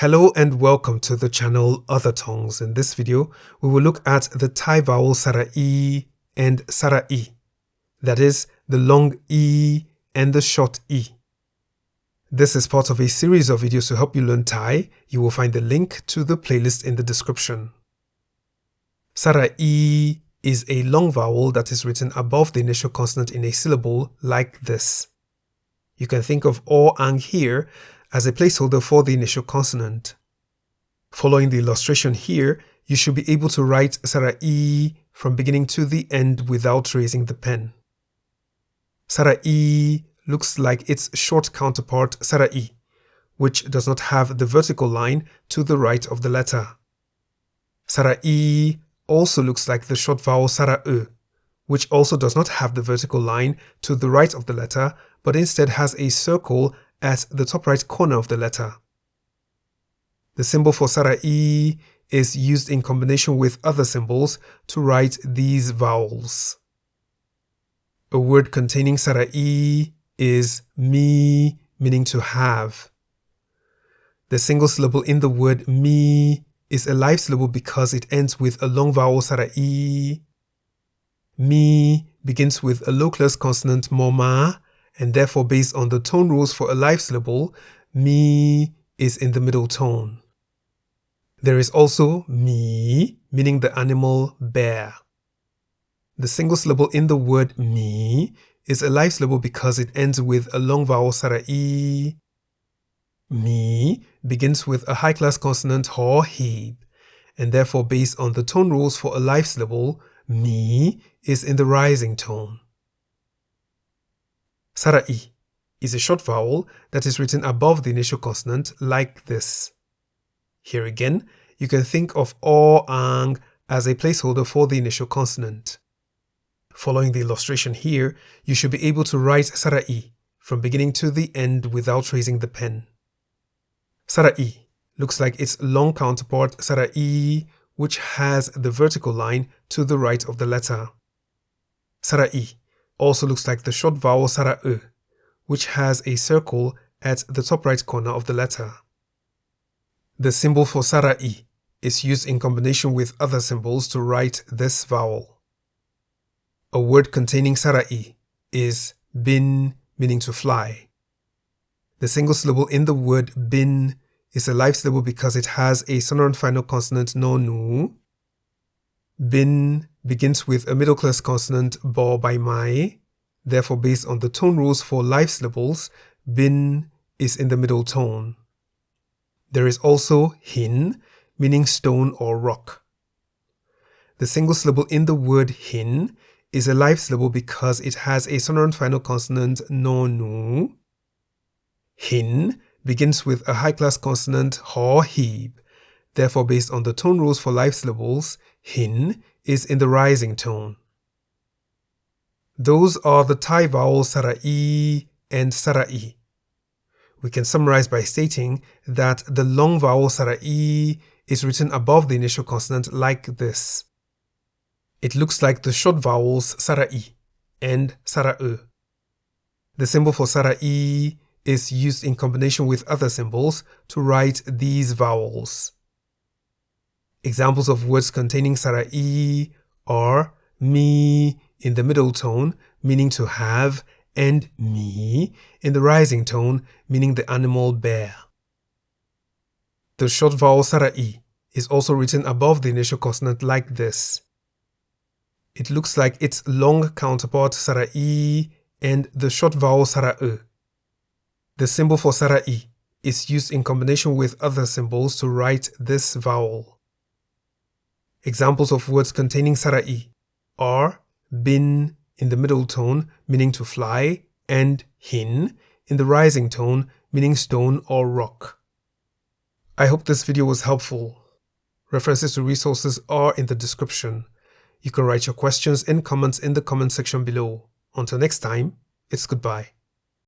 Hello and welcome to the channel Other Tongues. In this video, we will look at the Thai vowel Sara-E and Sara-E. That is, the long E and the short E. This is part of a series of videos to help you learn Thai. You will find the link to the playlist in the description. Sara-E is a long vowel that is written above the initial consonant in a syllable like this. You can think of or ang here as a placeholder for the initial consonant. Following the illustration here, you should be able to write Sara-E from beginning to the end without raising the pen. Sara-E looks like its short counterpart Sara-E, which does not have the vertical line to the right of the letter. Sara-E also looks like the short vowel Sara-E, which also does not have the vertical line to the right of the letter, but instead has a circle at the top right corner of the letter. The symbol for Sara-E is used in combination with other symbols to write these vowels. A word containing Sara-E is mi, meaning to have. The single syllable in the word mi is a live syllable because it ends with a long vowel Sara-E. Mi begins with a low-class consonant moma, and therefore based on the tone rules for a live syllable, mi is in the middle tone. There is also mi, meaning the animal bear. The single syllable in the word mi is a live syllable because it ends with a long vowel Sara-E. Mi begins with a high-class consonant ho heb, and therefore based on the tone rules for a live syllable, mi is in the rising tone. Sara-E is a short vowel that is written above the initial consonant like this. Here again, you can think of or ang as a placeholder for the initial consonant. Following the illustration here, you should be able to write Sara-E from beginning to the end without raising the pen. Sara-E looks like its long counterpart Sara-E, which has the vertical line to the right of the letter. Sara-E also looks like the short vowel Sara-E, which has a circle at the top right corner of the letter. The symbol for Sara-E is used in combination with other symbols to write this vowel. A word containing Sara-E is bin, meaning to fly. The single syllable in the word bin is a live syllable because it has a sonorant final consonant no nu. Bin begins with a middle-class consonant bo by mai. Therefore, based on the tone rules for live syllables, bin is in the middle tone. There is also hin, meaning stone or rock. The single syllable in the word hin is a live syllable because it has a sonorant final consonant no nu. Hin begins with a high-class consonant ho heb. Therefore, based on the tone rules for live syllables, hin is in the rising tone. Those are the Thai vowels Sara-E and Sara-E. We can summarize by stating that the long vowel Sara-E is written above the initial consonant like this. It looks like the short vowels Sara-E and Sara-E. The symbol for Sara-E is used in combination with other symbols to write these vowels. Examples of words containing Sara-E are mi in the middle tone, meaning to have, and mi in the rising tone, meaning the animal bear. The short vowel Sara-E is also written above the initial consonant like this. It looks like its long counterpart Sara-E and the short vowel Sara-E. The symbol for Sara-E is used in combination with other symbols to write this vowel. Examples of words containing Sara-E are bin in the middle tone, meaning to fly, and hin in the rising tone, meaning stone or rock. I hope this video was helpful. References to resources are in the description. You can write your questions and comments in the comment section below. Until next time, it's goodbye.